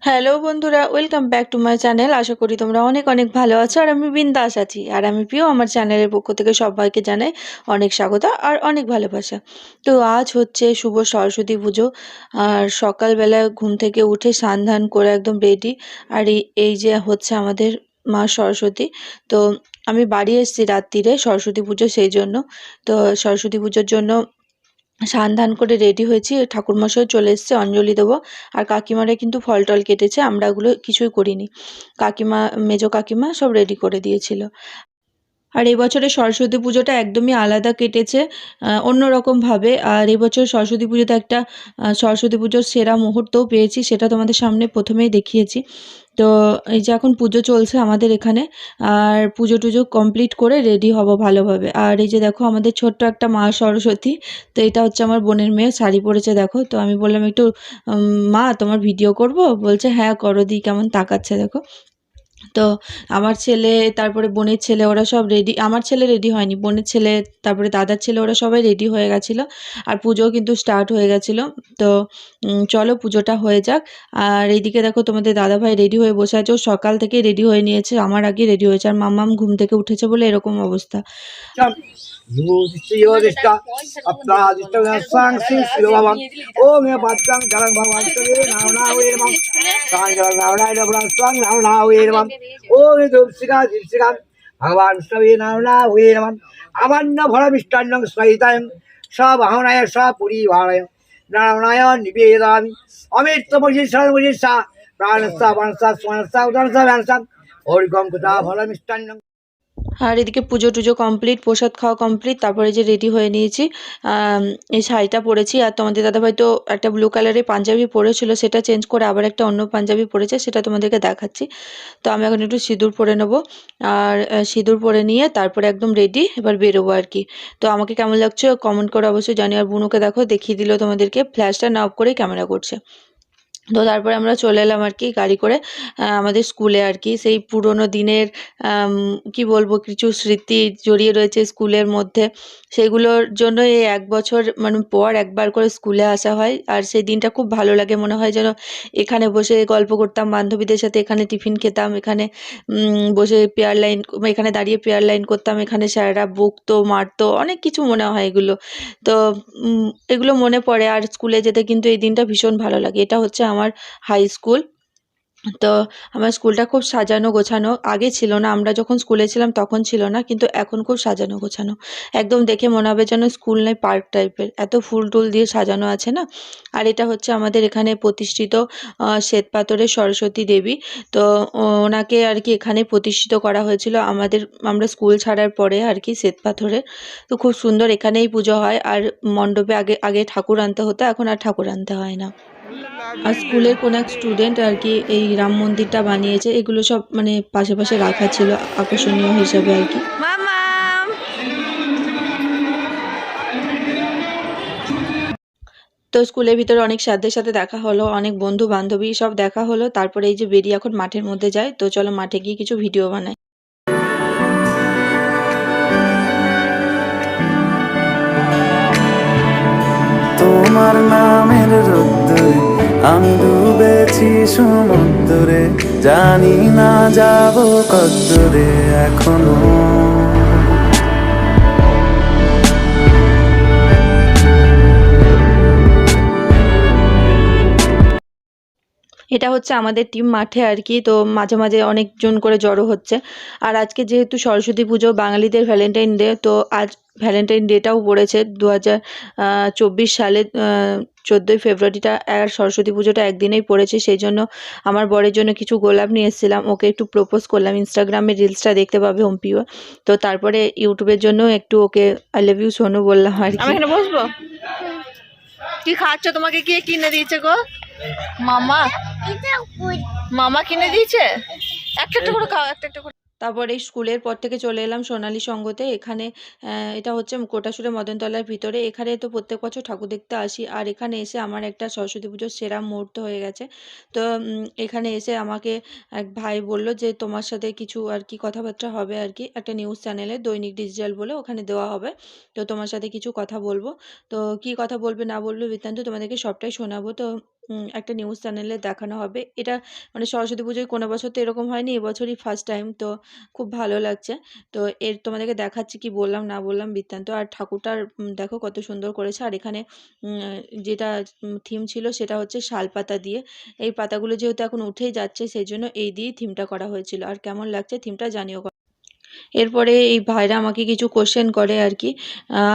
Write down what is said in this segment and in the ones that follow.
Hello বন্ধুরা, welcome back to my channel. আশা করি তোমরা অনেক অনেক ভালো আছো আর আমি বিন্দাস আছি। আর আমি প্রিয় আমার চ্যানেলের পক্ষ থেকে সবাইকে জানাই অনেক স্বাগত আর অনেক ভালোবাসা। তো আজ হচ্ছে শুভ সরস্বতী পুজো। আর সকালবেলা ঘুম থেকে উঠে স্নান ধান করে একদম রেডি। আর এই যে হচ্ছে আমাদের মা সরস্বতী। তো আমি বাড়ি এসেছি রাত্রিরে সরস্বতী পুজো, সেই জন্য। তো সরস্বতী পুজোর জন্য স্নান ধান করে রেডি হয়েছি, ঠাকুরমশাই চলে এসেছে, অঞ্জলি দেবো। আর কাকিমারা কিন্তু ফল টল কেটেছে, আমরা ওগুলো কিছুই করিনি। কাকিমা, মেজো কাকিমা সব রেডি করে দিয়েছিল। আর এবছরের সরস্বতী পুজোটা একদমই আলাদা কেটেছে, অন্যরকমভাবে। আর এবছর সরস্বতী পুজোতে একটা সরস্বতী পুজোর সেরা মুহূর্তও পেয়েছি, সেটা তোমাদের সামনে প্রথমেই দেখিয়েছি। তো এই যে এখন পুজো চলছে আমাদের এখানে, আর পুজো টুজো কমপ্লিট করে রেডি হব ভালোভাবে। আর এই যে দেখো আমাদের ছোট্ট একটা মা সরস্বতী। তো এটা হচ্ছে আমার বোনের মেয়ে, শাড়ি পরেছে দেখো। তো আমি বললাম একটু মা তোমার ভিডিও করব, বলছে হ্যাঁ করো, দি কেমন তাকাচ্ছে দেখো। তো আমার ছেলে, তারপরে বোনের ছেলে, ওরা সব রেডি। আমার ছেলে রেডি হয়নি, বোনের ছেলে, তারপরে দাদার ছেলে, ওরা সবাই রেডি হয়ে গেছিলো। আর পুজোও কিন্তু স্টার্ট হয়ে গেছিলো। তো চলো পুজোটা হয়ে যাক। আর এইদিকে দেখো তোমাদের দাদাভাই রেডি হয়ে বসে আছে, ও সকাল থেকে রেডি হয়ে নিয়েছে, আমার আগে রেডি হয়েছে। আর মাম্মাম ঘুম থেকে উঠেছে বলে এরকম অবস্থা। ভগবান স্তবে নাম আমান্য ফল মিষ্টান্ন সহিতায় সবাহনায় সপরিবারায় নারায়ণায় নিবেদামি অমৃত মজিষা প্রাণসা বাণসা স্মরণসা উদানসা ব্যানসা হরিকম কথা ফল মিষ্টান্ন। আর এদিকে পুজো টুজো কমপ্লিট, প্রসাদ খাওয়া কমপ্লিট, তারপরে যে রেডি হয়ে নিয়েছি। এই শাড়িটা পরেছি। আর তোমাদের দাদাভাই তো একটা ব্লু কালারের পাঞ্জাবি পরেছিল, সেটা চেঞ্জ করে আবার একটা অন্য পাঞ্জাবি পরেছে, সেটা তোমাদেরকে দেখাচ্ছি। তো আমি এখন একটু সিঁদুর পরে নেবো। আর সিঁদুর পরে নিয়ে তারপরে একদম রেডি, এবার বেরোবো আর কি। তো আমাকে কেমন লাগছে কমেন্ট করে অবশ্যই জানি। আর বুনুকে দেখো দেখিয়ে দিল তোমাদেরকে, ফ্ল্যাশটা না অফ করেই ক্যামেরা করছে। তো তারপরে আমরা চলে এলাম আর কি গাড়ি করে আমাদের স্কুলে আর কি। সেই পুরোনো দিনের কি বলবো, কিছু স্মৃতি জড়িয়ে রয়েছে স্কুলের মধ্যে। সেগুলোর জন্য এই এক বছর মানে পর একবার করে স্কুলে আসা হয়। আর সেই দিনটা খুব ভালো লাগে, মনে হয় যেন এখানে বসে গল্প করতাম বান্ধবীদের সাথে, এখানে টিফিন খেতাম, এখানে বসে পেয়ার লাইন, এখানে দাঁড়িয়ে পেয়ার লাইন করতাম, এখানে স্যারেরা বকতো মারতো, অনেক কিছু মনে হয় এগুলো। তো এগুলো মনে পড়ে। আর স্কুলে যেতে কিন্তু এই দিনটা ভীষণ ভালো লাগে। এটা হচ্ছে আমার হাই স্কুল। তো আমার স্কুলটা খুব সাজানো গোছানো, আগে ছিল না, আমরা যখন স্কুলে ছিলাম তখন ছিল না, কিন্তু এখন খুব সাজানো গোছানো। একদম দেখে মনে হবে যেন স্কুল নয়, পার্ক টাইপের, এত ফুল টুল দিয়ে সাজানো আছে না। আর এটা হচ্ছে আমাদের এখানে প্রতিষ্ঠিত শ্বেতপাথরের সরস্বতী দেবী। তো ওনাকে আর কি এখানে প্রতিষ্ঠিত করা হয়েছিল আমরা স্কুল ছাড়ার পরে আর কি, শ্বেতপাথরের। তো খুব সুন্দর এখানেই পুজো হয়। আর মণ্ডপে আগে আগে ঠাকুর আনতে হতো, এখন আর ঠাকুর আনতে হয় না। আর স্কুলের কোনো এক স্টুডেন্ট আর কি এই রাম মন্দিরটা বানিয়েছে, এগুলো সব মানে পাশে পাশে রাখা ছিল আকর্ষণীয় হিসাবে আর কি। মামাম, তো স্কুলের ভিতরে অনেক স্যারদের সাথে দেখা হলো, অনেক বন্ধু বান্ধবী সব দেখা হলো। তারপরে এই যে বেরিয়ে এখন মাঠের মধ্যে যায়। তো চলো মাঠে গিয়ে কিছু ভিডিও বানাই। তোমার নামের রোদ্দুরে আমি ডুবেছি সমুদ্রে, জানি না যাব কদ্দুরে এখনো। এটা হচ্ছে আমাদের টিম মাঠে আর কি। তো মাঝে মাঝে অনেকজন করে জড়ো হচ্ছে। আর আজকে যেহেতু সরস্বতী পুজো, বাঙালিদের ভ্যালেন্টাইন ডে, তো আজ ভ্যালেন্টাইন ডেটাও পড়েছে 2024 সালে 14ই ফেব্রুয়ারিটা। আর সরস্বতী পুজোটা একদিনেই পড়েছে, সেই জন্য আমার বরের জন্য কিছু গোলাপ নিয়ে এসেছিলাম, ওকে একটু প্রপোজ করলাম। ইনস্টাগ্রামে রিলসটা দেখতে পাবে হোমপিও। তো তারপরে ইউটিউবের জন্য একটু okay I love you Sonu বললাম আর কি। আমি এখানে বসবো। কি খাচ্ছ, তোমাকে কে কিনে দিয়েছে গো? মামা, মামা কিনে দিয়েছে। একটা একটা করে খাও, একটা একটা করে। তারপরে স্কুলের পর থেকে চলে এলাম সোনালী সঙ্গতে। এখানে এটা হচ্ছে কোটাসুরে মদনতলার ভিতরে। এখানে তো প্রত্যেক বছর ঠাকুর দেখতে আসি। আর এখানে এসে আমার একটা সরস্বতী পুজোর সেরা মুহূর্ত হয়ে গেছে। তো এখানে এসে আমাকে এক ভাই বলল যে তোমার সাথে কিছু আর কি কথাবার্তা হবে আর কি, একটা নিউজ চ্যানেলে দৈনিক ডিজিটাল বলে ওখানে দেওয়া হবে। তো তোমার সাথে কিছু কথা বলবো। তো কি কথা বলবে না বলবে বৃত্তান্ত তোমাদেরকে সবটাই শোনাবো। তো একটা নিউজ চ্যানেলে দেখানো হবে। এটা মানে সরস্বতী পুজোয় কোনো বছর তো এরকম হয়নি, এবছরই ফার্স্ট টাইম। তো খুব ভালো লাগছে। তো তোমাদেরকে দেখাচ্ছি কি বললাম না বললাম বৃত্তান্ত। আর ঠাকুরটার দেখো কত সুন্দর করেছে। আর এখানে যেটা থিম ছিল সেটা হচ্ছে শালপাতা দিয়ে। এই পাতাগুলো যেহেতু এখন উঠেই যাচ্ছে সেই জন্য এই দিয়েই থিমটা করা হয়েছিল। আর কেমন লাগছে থিমটা জানিও। এরপরে এই ভাইরা আমাকে কিছু কোশ্চেন করে আর কি,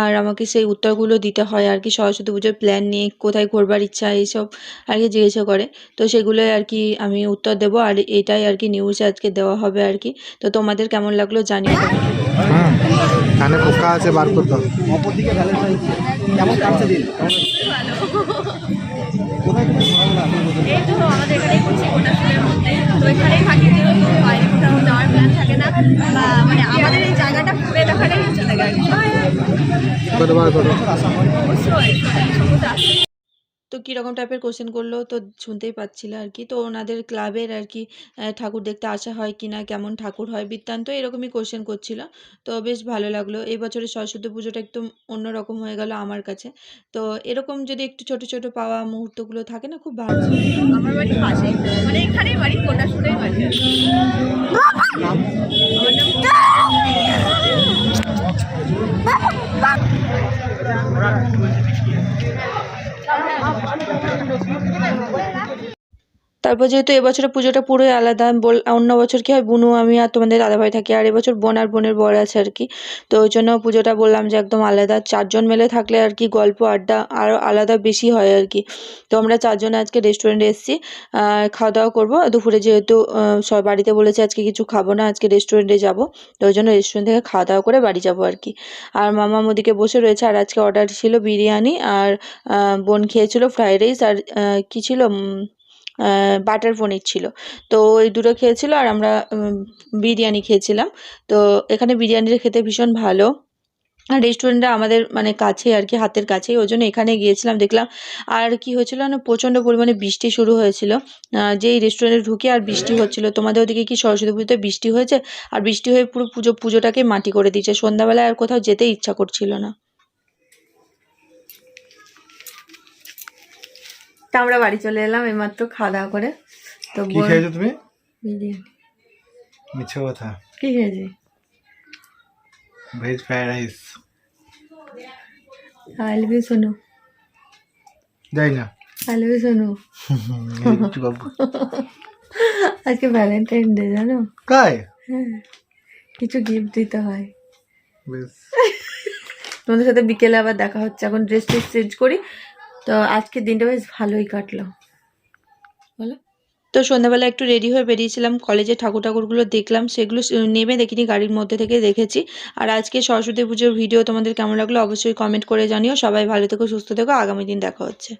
আর আমাকে সেই উত্তরগুলো দিতে হয় আর কি। সরস্বতী পুজোর প্ল্যান নিয়ে কোথায় ঘোরবার ইচ্ছা এইসব আর কি জিজ্ঞাসা করে। তো সেগুলোই আর কি আমি উত্তর দেবো। আর এটাই আর কি নিউজ আজকে দেওয়া হবে আর কি। তো তোমাদের কেমন লাগলো জানিও। কানে পোকা আছে, বার করতে হবে। অপরদিকে ভ্যালেন্টাইন্স ডে কেমন কাটছে দিন? কোথায় কোথায় ঘোরানো? এই তো আমাদের এখানেই করছি কোটাশুলের মধ্যে, তো এখানেই থাকি, যেহেতু বাইরে কোথাও যাওয়ার প্ল্যান থাকে না, বা মানে আমাদের এই জায়গাটা ঘুরে দেখাটাই হচ্ছে থাকে আর কি। কতবার করো? অবশ্যই সবুজ আসে। তো কীরকম টাইপের কোশ্চেন করলো তো শুনতেই পাচ্ছিলে আর কি। তো ওনাদের ক্লাবের আর কি ঠাকুর দেখতে আসা হয় কি না, কেমন ঠাকুর হয় বৃত্তান্ত এরকমই কোশ্চেন করছিল। তো বেশ ভালো লাগলো। এই বছরের সরস্বতী পুজোটা একদম অন্যরকম হয়ে গেল আমার কাছে। তো এরকম যদি একটু ছোট ছোট পাওয়া মুহূর্তগুলো থাকে না, খুব ভালো। আমার বাড়ি পাশেই, মানে এখানেই বাড়ি, কোটাশুলেই বাড়ি। আমার নাম তারপর যেহেতু এবছরের পুজোটা পুরোই আলাদা, অন্য বছর কি হয় বুনু আমি আর তোমাদের দাদাভাই থাকি, আর এবছর বোন আর বোনের বর আছে আর কি। তো ওই জন্য পুজোটা বললাম যে একদম আলাদা। 4 জন মিলে থাকলে আর কি গল্প আড্ডা আরও আলাদা বেশি হয় আর কি। তো আমরা 4 জনে আজকে রেস্টুরেন্টে এসেছি, খাওয়া দাওয়া করবো দুপুরে। যেহেতু সব বাড়িতে বলেছে আজকে কিছু খাবো না, আজকে রেস্টুরেন্টে যাব। তো ওই জন্য রেস্টুরেন্ট থেকে খাওয়া দাওয়া করে বাড়ি যাব আর কি। আর মামা ওদিকে বসে রয়েছে। আর আজকে অর্ডার ছিল বিরিয়ানি, আর বোন খেয়েছিল ফ্রাইড রাইস, আর কী ছিল বাটার পনির ছিল। তো ওই দুটো খেয়েছিল, আর আমরা বিরিয়ানি খেয়েছিলাম। তো এখানে বিরিয়ানিটা খেতে ভীষণ ভালো। আর রেস্টুরেন্টটা আমাদের মানে কাছে আর কি, হাতের কাছেই, ওই জন্য এখানে গিয়েছিলাম দেখলাম। আর কি হয়েছিল না, প্রচণ্ড পরিমাণে বৃষ্টি শুরু হয়েছিল। যেই রেস্টুরেন্টে ঢুকে আর বৃষ্টি হচ্ছিল। তোমাদের ওদিকে কি সরস্বতী পুজোতে বৃষ্টি হয়েছে? আর বৃষ্টি হয়ে পুরো পুজোটাকে মাটি করে দিয়েছে। সন্ধ্যাবেলায় আর কোথাও যেতে ইচ্ছা করছিল না। তা আমরা বাড়ি চলে এলাম এইমাত্র খাওয়া দাওয়া করে। তো কি খেয়েছো তুমি? বিরিয়ানি। মিছে কথা। কি খেয়েছি? Veg fried rice. I love you Sonu. যাই না। I love you Sonu. একটু বাবু। আজকে ভ্যালেন্টাইন ডে জানো? কাই? হ্যাঁ, কিছু গিফট দিতে হয়। বেশ। তোমাদের সাথে বিকেলে আবার দেখা হচ্ছে। এখন ড্রেস ট্রেস চেঞ্জ করি। তো আজকের দিনটা বেশ ভালোই কাটলো, বলো। তো সন্ধ্যাবেলা একটু রেডি হয়ে বেরিয়েছিলাম, কলেজে ঠাকুরগুলো দেখলাম। সেগুলো নেমে দেখিনি, গাড়ির মধ্যে থেকে দেখেছি। আর আজকে সরস্বতী পুজোর ভিডিও তোমাদের কেমন লাগলো অবশ্যই কমেন্ট করে জানিও। সবাই ভালো থেকো, সুস্থ থেকো। আগামী দিন দেখা হচ্ছে।